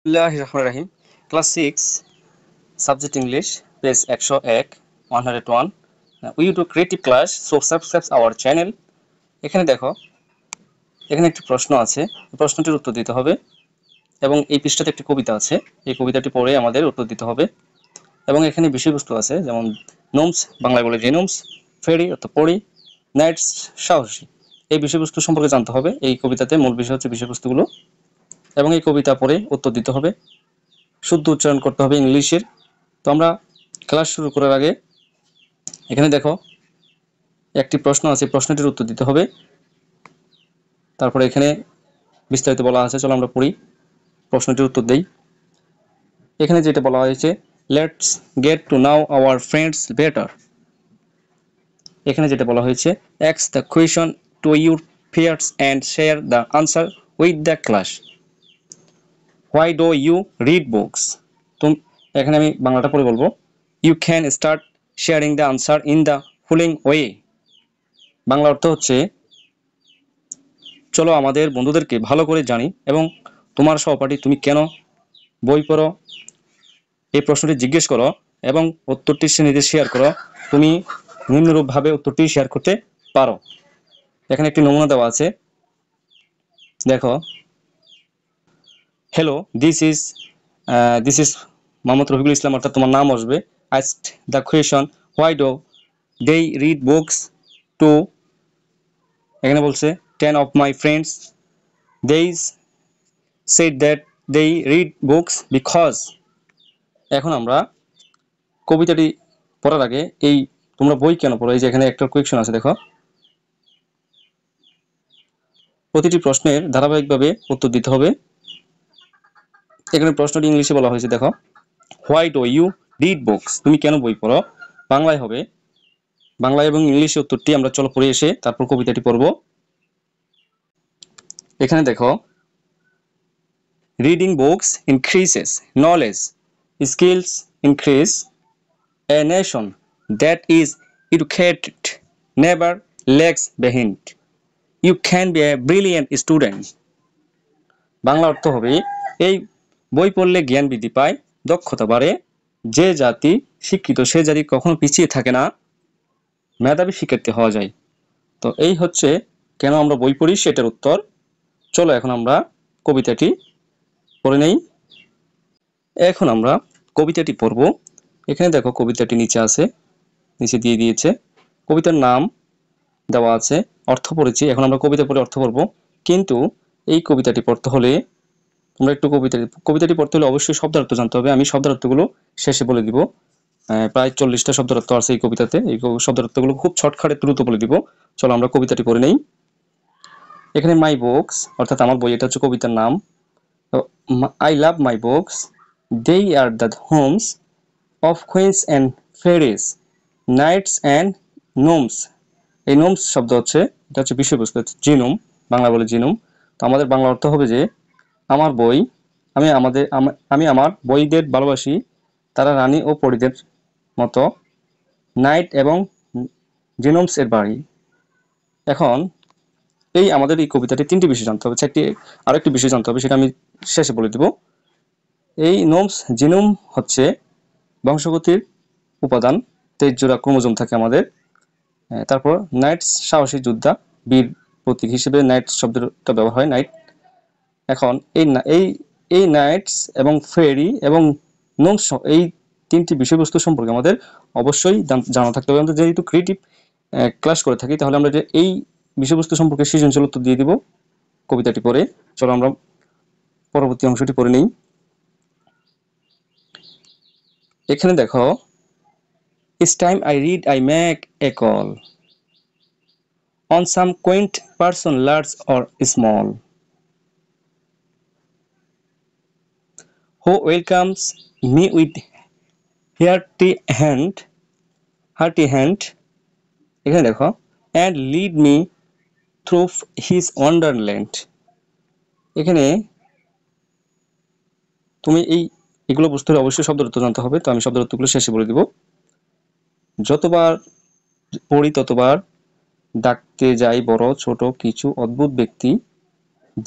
বিসমিল্লাহির রহমানির রহিম। Class 6 subject English, page 101 101। We do creative class, so subscribe our channel. এখানে দেখো, এখানে একটি প্রশ্ন আছে, প্রশ্নটির উত্তর দিতে হবে এবং এই পৃষ্ঠাতে একটি কবিতা আছে, এই কবিতাটি পড়ে আমাদের উত্তর দিতে হবে। এবং এখানে বিষয়বস্তু আছে, যেমন নোমস, বাংলায় বলে জিনোমস, ফেরি অর্থাৎ পড়ি, নাইটস সাহসী। এই বিষয়বস্তু সম্পর্কে জানতে হবে। এই কবিতাতে মূল বিষয় হচ্ছে বিষয়বস্তুগুলো, এবং এই কবিতা পড়ে উত্তর দিতে হবে। শুদ্ধ উচ্চারণ করতে হবে ইংলিশের। তো আমরা ক্লাস শুরু করার আগে এখানে দেখো একটি প্রশ্ন আছে, প্রশ্নটির উত্তর দিতে হবে। তারপরে এখানে বিস্তারিত বলা আছে, চলো আমরা পড়ি, প্রশ্নটির উত্তর দেই। এখানে যেটা বলা হয়েছে, let's get to know our friends better. এখানে যেটা বলা হয়েছে, ask the question to your peers and share the answer with the class. Why do you read books. এখানে আমি বাংলাটা পড়ে বলবো। You can start sharing the answer in the following way. Bangla অর্থ হচ্ছে, চলো আমাদের বন্ধুদেরকে ভালো করে জানি এবং তোমার সহপাঠী তুমি কেন বই পড়ো, এই প্রশ্নটি জিজ্ঞেস করো এবং উত্তরটি শ্রেণীতে শেয়ার করো। তুমি নিম্নরূপভাবে উত্তরটি শেয়ার করতে পারো। এখানে একটি নমুনা দেওয়া আছে, দেখো। Hello, this is Mohammad Rafiqul Islam, অর্থাৎ তোমার নাম আসবে। Asked the question why do they read books too. এখানে বলছে 10 of my friends they said that they read books because। এখন আমরা কবিতাটি পড়ার আগে এই তোমরা বই কেন পড়ো, এই যে এখানে একটা কোয়েকশন আছে, দেখো। প্রতিটি প্রশ্নের ধারাবাহিকভাবে উত্তর দিতে হবে। এখানে প্রশ্নটি ইংলিশে বলা হয়েছে, দেখো। Why do you read books, তুমি কেন বই পড়ো। বাংলায় হবে, বাংলা এবং ইংলিশে উত্তরটি আমরা চলো পড়ে এসে তারপর কবিতাটি পড়ব। এখানে দেখো, reading books increases knowledge, skills increase. A nation that is educated never lags behind. You can be a brilliant student. Bangla অর্থ হবে, এই বই পড়লে জ্ঞান বৃদ্ধি পায়, দক্ষতা বাড়ে। যে জাতি শিক্ষিত সে জাতি কখনো পিছিয়ে থাকে না, মেধাবী শিক্ষার্থী হওয়া যায়। তো এই হচ্ছে কেন আমরা বই পড়ি, সেটার উত্তর। চলো এখন আমরা কবিতাটি পড়ে নেই। এখন আমরা কবিতাটি পড়ব। এখানে দেখো, কবিতাটি নিচে আছে, নিচে দিয়ে দিয়েছে, কবিতার নাম দেওয়া আছে, অর্থ পড়েছি। এখন আমরা কবিতা পড়ে অর্থ পড়ব। কিন্তু এই কবিতাটি পড়তে হলে তোমরা একটু কবিতাটি পড়তে হলে অবশ্যই শব্দার্থ জানতে হবে। আমি শব্দার্থগুলো শেষে বলে দিব। প্রায় 40টা শব্দার্থ আছে এই কবিতাতে। এই শব্দার্থগুলো খুব শর্টকাটে দ্রুত বলে দিব। চলো আমরা কবিতাটি পড়ে নেই। এখানে মাই বুকস, অর্থাৎ আমার বই, এটা হচ্ছে কবিতার নাম। I love my books, they are the homes of queens and fairies, knights and gnomes. এই নোমস শব্দ হচ্ছে, এটা হচ্ছে বিষয়বস্তু, জিনোম, বাংলা বলে জিনোম। তো আমাদের বাংলা অর্থ হবে যে, আমার বই, আমি আমার বইদের ভালোবাসি, তারা রানী ও পরীদের মতো, নাইট এবং জিনোমস এর বাড়ি। এখন এই আমাদের এই কবিতাটি 3টি বিষয় জানতে হবে, আরো একটি বিষয় জানতে হবে, সেটা আমি শেষে বলে দিব। এই নোমস জিনোম হচ্ছে বংশগতির উপাদান, 23 জোড়া ক্রোমোজোম থাকে আমাদের। তারপর নাইটস সাহসী যোদ্ধা, বীর প্রতীক হিসেবে নাইটস শব্দটা ব্যবহার হয়, নাইট। এখন এই নাইটস এবং ফেরি এবং নোমস, এই 3টি বিষয়বস্তু সম্পর্কে আমাদের অবশ্যই জানা থাকতে হবে। আমরা যেহেতু ক্রিয়েটিভ ক্লাস করে থাকি, তাহলে আমরা যে এই বিষয়বস্তু সম্পর্কে সৃজনশীল উত্তর দিয়ে দিব কবিতাটি পড়ে। চলো আমরা পরবর্তী অংশটি পড়ে নিই। এখানে দেখো, Each time I read I make a call on some quaint person, large or small, who welcomes me with hearty hand, এখানে দেখো, and lead me through his wonderland। এখানে তুমি এগুলো বুঝতে হলে অবশ্যই শব্দের অর্থ জানতে হবে। তো আমি শব্দের অর্থগুলো শেষে বলে দিব। যতবার পড়ি ততবার ডাকতে যাই বড় ছোট কিছু অদ্ভুত ব্যক্তি,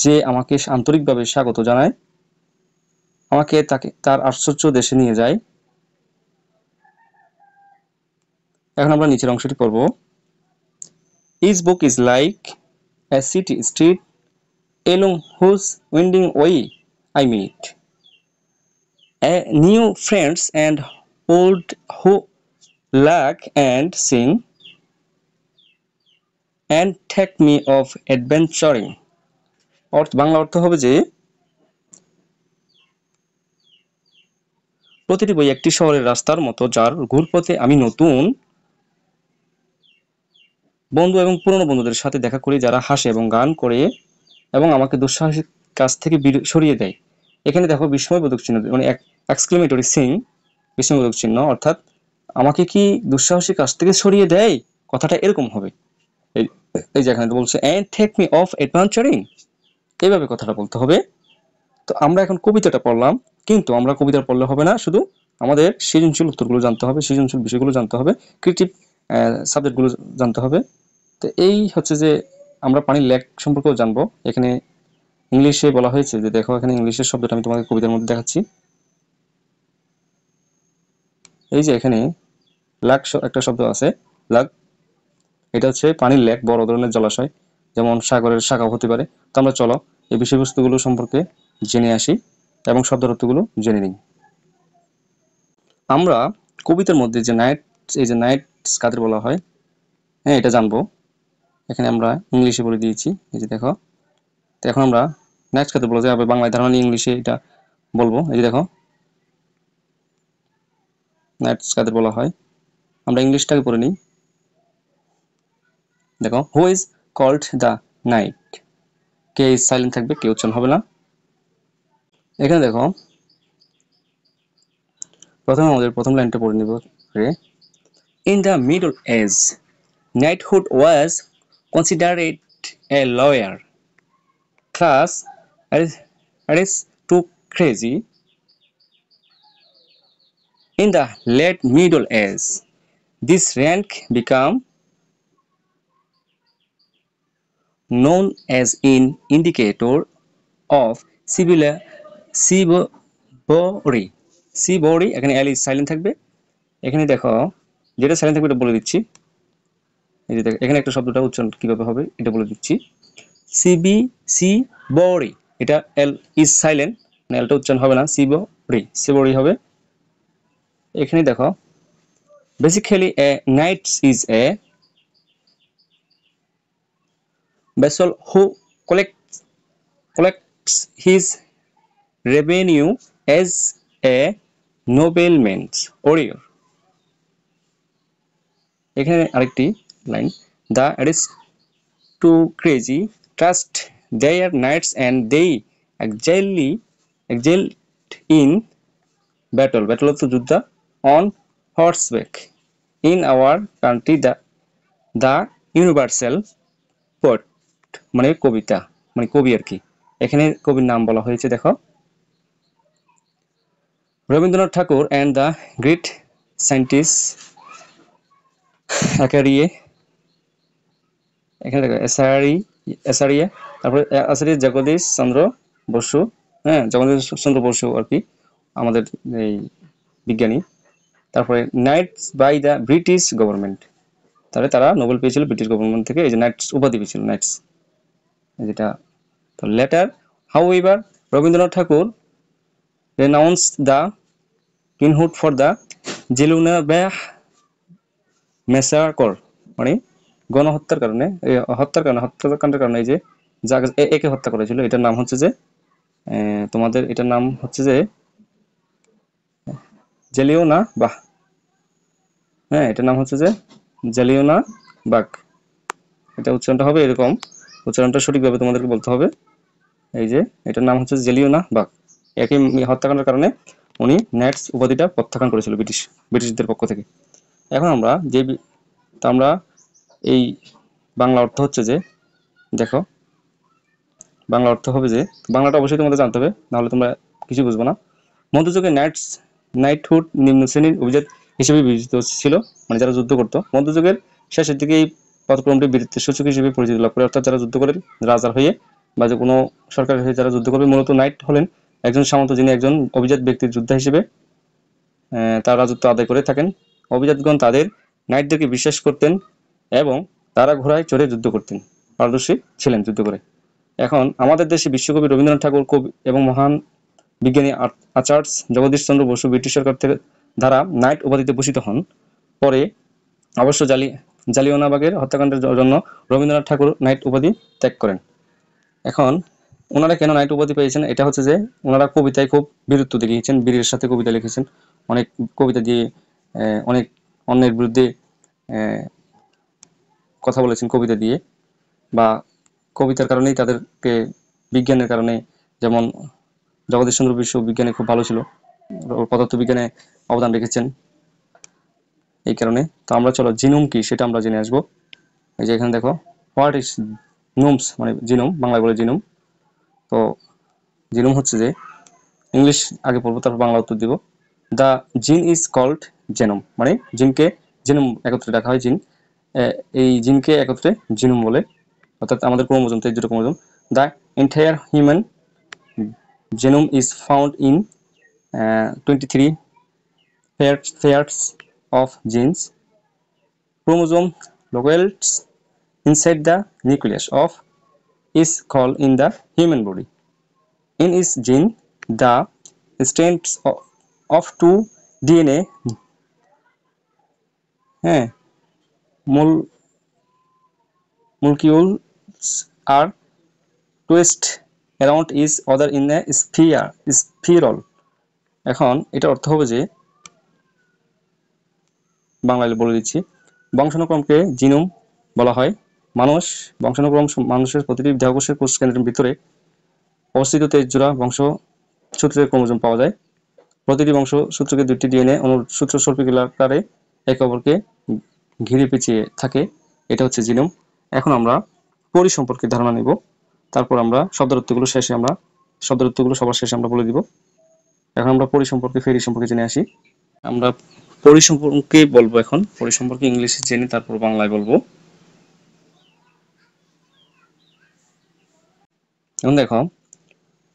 যে আমাকে আন্তরিকভাবে স্বাগত জানায়, আমাকে তার আশ্চর্য দেশে নিয়ে যায়। এখন আমরা নিচের অংশটি পড়ব। Each book is like a city street along whose winding way I meet new friends and old who laugh and sing and take me of adventuring. Bangla অর্থ হবে যে প্রতিটি বই একটি শহরের রাস্তার মতো, যার ঘুরপথে আমি নতুন বন্ধু এবং পুরনো বন্ধুদের সাথে দেখা করি, যারা হাসে এবং গান করে এবং আমাকে দুঃসাহসিক কাজ থেকে সরিয়ে দেয়। এখানে দেখো বিস্ময়বোধক চিহ্ন, মানে এক্সক্লেমেটরি সিং, বিস্ময়বোধক চিহ্ন, অর্থাৎ আমাকে কি দুঃসাহসিক কাজ থেকে সরিয়ে দেয়, কথাটা এরকম হবে। এই যে এখানে বলছে and take me of adventuring, এইভাবে কথাটা বলতে হবে। তো আমরা এখন কবিতাটা পড়লাম, কিন্তু আমরা কবিতা পড়লে হবে না, শুধু আমাদের সৃজনশীল উত্তরগুলো জানতে হবে, সৃজনশীল বিষয়গুলো জানতে হবে, ক্রিয়েটিভ সাবজেক্টগুলো জানতে হবে। তো এই হচ্ছে যে আমরা পানির লেক সম্পর্কেও জানবো। এখানে ইংলিশে বলা হয়েছে যে, দেখো এখানে ইংলিশের শব্দটা আমি তোমাকে কবিতার মধ্যে দেখাচ্ছি। এই যে এখানে লাক একটা শব্দ আছে, লাক, এটা হচ্ছে পানির লেক, বড় ধরনের জলাশয়, যেমন সাগরের শাখা হতে পারে। তো আমরা চলো এই বিষয়বস্তুগুলো সম্পর্কে জেনে আসি এবং শব্দের অর্থগুলো জেনে নিই। আমরা কবিতার মধ্যে যে নাইট, এই যে নাইট কাদের বলা হয়, হ্যাঁ এটা জানবো। এখানে আমরা ইংলিশে বলে দিয়েছি, এই যে দেখো। তো এখন আমরা নাইট কাদের বলা যায়, বাংলায় ধারণা নিয়ে ইংলিশে এটা বলবো। এই যে দেখো নাইট কাদের বলা হয়, আমরা ইংলিশটাকে পড়ে নিই। দেখো, who is called the knight, K is silent থাকবে, কে উচ্চারণ হবে না। এখানে দেখো প্রথমে আমাদের প্রথম লাইনটা পড়ে নিব। In the middle age knighthood was considered a lower class aristocracy. In the late Middle Age, this rank became known as an indicator of chivalry. চিভরি, এখানে এল ইজ সাইলেন্ট থাকবে। এখানে দেখো যেটা সাইলেন্ট থাকবে এটা বলে দিচ্ছি। এই যে দেখো এখানে একটা শব্দটা উচ্চারণ কিভাবে হবে এটা বলে দিচ্ছি। চিভরি, এটা এল ইজ সাইলেন্ট, মানে এলটা উচ্চারণ হবে না, চিভরি হবে। এখানে দেখো basically A night is a vassal who collects his revenue as a nobleman's warrior. এখানে আরেকটি line, the aristocracy trust their knights and they excel in battle of the যুদ্ধ on horseback. In our country the universal poet, মানে কবিতা, মানে কবি আর কি। এখানে কবির নাম বলা হয়েছে, দেখো রবীন্দ্রনাথ ঠাকুর অ্যান্ড দ্য গ্রেট সায়েন্টিস্ট একারিয়ে। এখানে দেখো এসারিয়া, তারপরে আছে জগদীশ চন্দ্র বসু, হ্যাঁ জগদীশ চন্দ্র বসু আর কি, আমাদের এই বিজ্ঞানী। তারপরে knights by the British government, তাহলে তারা নোবেল পেয়েছিল ব্রিটিশ গভর্নমেন্ট থেকে, এই যে নাইটস উপাধি পেয়েছিল, নাইটস যেটা। তো later however Rabindranath Thakur renounced the kinghood for the Jallianwala massacre, মানে গণহত্যার কারণে, হত্যাকাণ্ডের কারণে, এই যে একে হত্যা করেছিল, এটার নাম হচ্ছে যে তোমাদের এটার নাম হচ্ছে যে জালিয়ানওয়ালাবাগ, হ্যাঁ এটার নাম হচ্ছে যে জালিয়ানওয়ালাবাগ। এটা উচ্চারণটা হবে এরকম, উচ্চারণটা সঠিকভাবে তোমাদেরকে বলতে হবে। এই যে এটার নাম হচ্ছে জালিয়ানওয়ালাবাগ। একই হত্যাকাণ্ডের কারণে উনি নাইটস উপাধিটা প্রত্যাখ্যান করেছিল ব্রিটিশদের পক্ষ থেকে। এখন আমরা আমরা এই বাংলা অর্থ হচ্ছে যে, দেখো বাংলা অর্থ হবে যে, বাংলাটা অবশ্যই তোমাদের জানতে হবে, নাহলে তোমরা কিছু বুঝবো না। মধ্যযুগে নাইটহুড নিম্ন শ্রেণীর অভিজাত হিসেবে বিবেচিত ছিল, মানে যারা যুদ্ধ করতো। মধ্যযুগের শেষের দিকে এই পদক্রমটি বীরত্বের সূচক হিসেবে পরিচিতি লাভ করে, অর্থাৎ যারা যুদ্ধ করে রাজার হয়ে বা যে কোনো সরকারের হয়ে যারা যুদ্ধ করবে, মূলত নাইট হলেন একজন সামন্ত যিনি একজন অভিজাত ব্যক্তির যোদ্ধা হিসেবে তার রাজত্ব আদায় করে থাকেন। অভিজাতগণ তাদের নাইটদেরকে বিশ্বাস করতেন এবং তারা ঘোড়ায় চড়ে যুদ্ধ করতেন, পারদর্শী ছিলেন যুদ্ধ করে। এখন আমাদের দেশে বিশ্বকবি রবীন্দ্রনাথ ঠাকুর কবি এবং মহান বিজ্ঞানী আচার্য জগদীশ চন্দ্র বসু ব্রিটিশ সরকার থেকে দ্বারা নাইট উপাধিতে ভূষিত হন। পরে অবশ্য জালিয়ানওয়ালাবাগের হত্যাকাণ্ডের জন্য রবীন্দ্রনাথ ঠাকুর নাইট উপাধি ত্যাগ করেন। এখন ওনারা কেন নাইট উপাধি পেয়েছেন, এটা হচ্ছে যে ওনারা কবিতায় খুব বীরত্ব দেখিয়েছেন, বীরের সাথে কবিতা লিখেছেন, অনেক কবিতা দিয়ে অনেক অন্যের বিরুদ্ধে কথা বলেছেন কবিতা দিয়ে, বা কবিতার কারণেই তাদেরকে বিজ্ঞানের কারণে, যেমন জগদীশ চন্দ্র বসু বিজ্ঞানে খুব ভালো ছিল, পদার্থ বিজ্ঞানে অবদান রেখেছেন এই কারণে। তো আমরা চলো জিনোম কি সেটা আমরা জেনে আসবো। এই যে এখানে দেখো, হোয়াট ইজ নোমস, মানে জিনোম, বাংলায় বলে জিনোম। তো জিনোম হচ্ছে যে, ইংলিশ আগে পড়বো তারপর বাংলা উত্তর দিব। দ্য জিন ইজ কল্ড জেনোম, মানে জিনকে জিনোম একত্রে ডাকা হয় জিন, এই জিনকে একত্রে জিনোম বলে, অর্থাৎ আমাদের ক্রোমোজোম 23টা chromosome. The entire human genome is found in 23 pairs of genes. Chromosome locates inside the nucleus of is called in the human body. In its gene, the strands of two DNA molecules are twisted around each other in a spiral. এখন এটা অর্থ হবে যে, বাংলায় বলে দিচ্ছি, বংশানুক্রমকে genome বলা হয়। বংশানুক্রম মানুষের প্রতিটি দেহকোষের কোষ কেন্দ্রের ভিতরে অবস্থিত 23 জোড়া বংশসূত্রের ক্রোমোজোম পাওয়া যায়। প্রতিটি বংশসূত্রকে 2টি ডিএনএ অনুসূত্র সর্পিলাকারে একে অপরকে ঘিরে পেঁচিয়ে থাকে, এটা হচ্ছে জিনোম। এখন আমরা পরি সম্পর্কে ধারণা নিব, তারপর আমরা শব্দার্থগুলো সবার শেষে আমরা বলে দিব। এখন আমরা পরি সম্পর্কে, ফেরি সম্পর্কে জেনে আসি। আমরা পরি সম্পর্কে বলবো, এখন পরি সম্পর্কে ইংলিশে জেনে তারপর বাংলায় বলবো। এখন দেখো,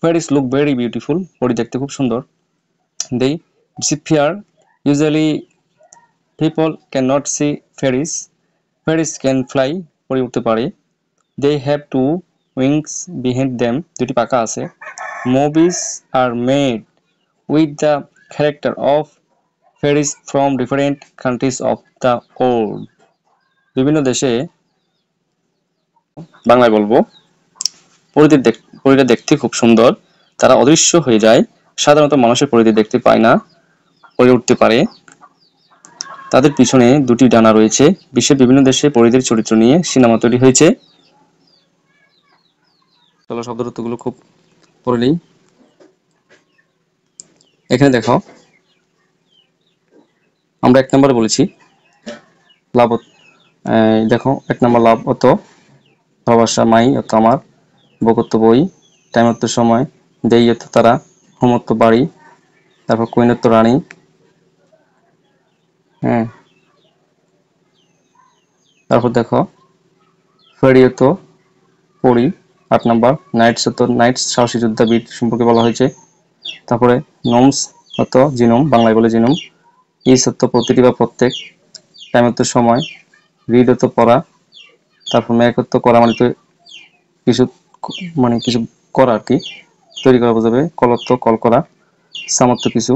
fairies look very beautiful, পরি দেখতে খুব সুন্দর। they disappear usually people cannot see fairies can fly, পরি উঠতে পারে। they have two wings behind them, দুটি পাখা আছে। movies are made with the character of fairies from different countries of the world. বিভিন্ন দেশে, বাংলায় বলবো, পরীরা দেখতে খুব সুন্দর, তারা অদৃশ্য হয়ে যায়, সাধারণত মানুষের পরিধি দেখতে পায় না, পরে উঠতে পারে, তাদের পিছনে দুটি ডানা রয়েছে। বিশ্বের বিভিন্ন দেশে পরিদের চরিত্র নিয়ে সিনেমা তৈরি হয়েছে। চলো শব্দার্থগুলো খুব পড়ে নেই। এখানে দেখো, আমরা 1 নম্বরে বলেছি লাভ, দেখো 1 নম্বর লাভ অত, ভালোবাসা মাই অত আমার, বকত্ব বই, টাইমত্ব সময়, দেইয়ত্ব তারা, হোমত্ব বাড়ি, তারপর কৈনত্ব রানী, তারপর দেখো ফেরিয়ত পরি। 8 নম্বর নাইটস সাহসী যোদ্ধা বীর সম্পর্কে বলা হয়েছে। তারপরে নোমস অত জিনোম, বাংলায় বলে জিনোম। ইস অত প্রতিটি বা প্রত্যেক, টাইমত্ব সময়, হৃদত্ব পড়া, তারপর মেকত্ব করা, মানে কিছু করা আর কি, তৈরি করা বোঝাবে। কলত্ব কল করা, সামর্থ্য কিছু,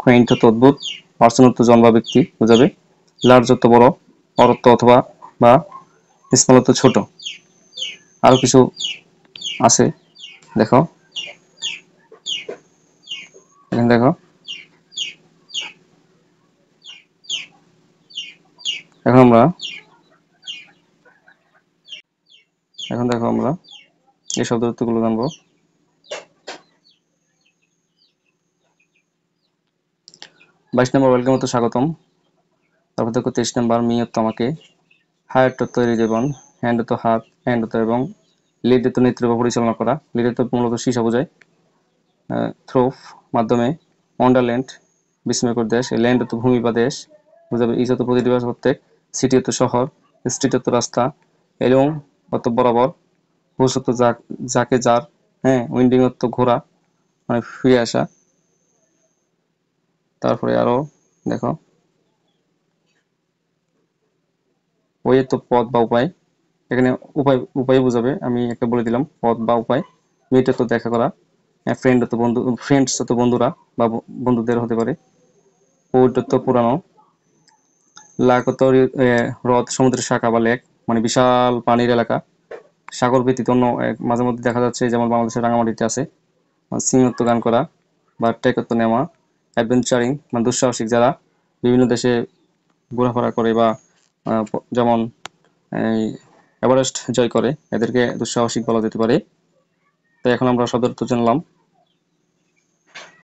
খৈন্থত্ব অদ্ভুত, পার্সনত্ব জন বা ব্যক্তি বোঝাবে। লার্জত্ব বড়, অরত্ব অথবা বা, স্মলত্ব ছোট। আরো কিছু আছে, দেখো এখানে দেখো। এখন দেখো আমরা এই শব্দার্থগুলো জানবো। 22 নম্বর ওয়েলকাম তো স্বাগতম। তারপর দেখো 23 নম্বর মি অত আমাকে, হায়ার তো হৃদয়বন, হ্যান্ড তো হাত, হ্যান্ড তো এবং, লিড তো নেতৃত্ব পরিচালনা করা, লিড তো মূলত সীসা বোঝায়। থ্রোফ মাধ্যমে, ওয়ান্ডারল্যান্ড বিস্ময়কর দেশ, ল্যান্ড তো ভূমি বা দেশ বোঝাবে। ইজ তো প্রতিটি বা প্রত্যেক, সিটি তো শহর, স্ট্রিট তো রাস্তা, এবং অত বরাবর, হুস তো যাকে যার, উইন্ডিং তো ঘোড়া, মানে ফিরে আসা। তারপরে আরো দেখো, ওয়ে তো পথ বা উপায়, এখানে উপায় বোঝাবে, আমি একটা বলে দিলাম পথ বা উপায়। মিট তো দেখা করা, ফ্রেন্ড তো বন্ধু, ফ্রেন্ডস তো বন্ধুরা বা বন্ধুদের হতে পারে। পোর্ট তো পুরানো। লাক তো হ্রদ, সমুদ্রের শাখা বা লেক, মানে বিশাল পানির এলাকা। সাগর ব্যতীত অন্য মাঝে মধ্যে দেখা যাচ্ছে, যেমন বাংলাদেশের রাঙামাটিতে আছে। সিংহত্ব গান করা বা টেকত্ব নেওয়া। অ্যাডভেঞ্চারিং মানে দুঃসাহসিক, যারা বিভিন্ন দেশে ঘোরাফেরা করে বা যেমন এই এভারেস্ট জয় করে, এদেরকে দুঃসাহসিক বলা যেতে পারে। তো এখন আমরা শব্দের অর্থ জানলাম।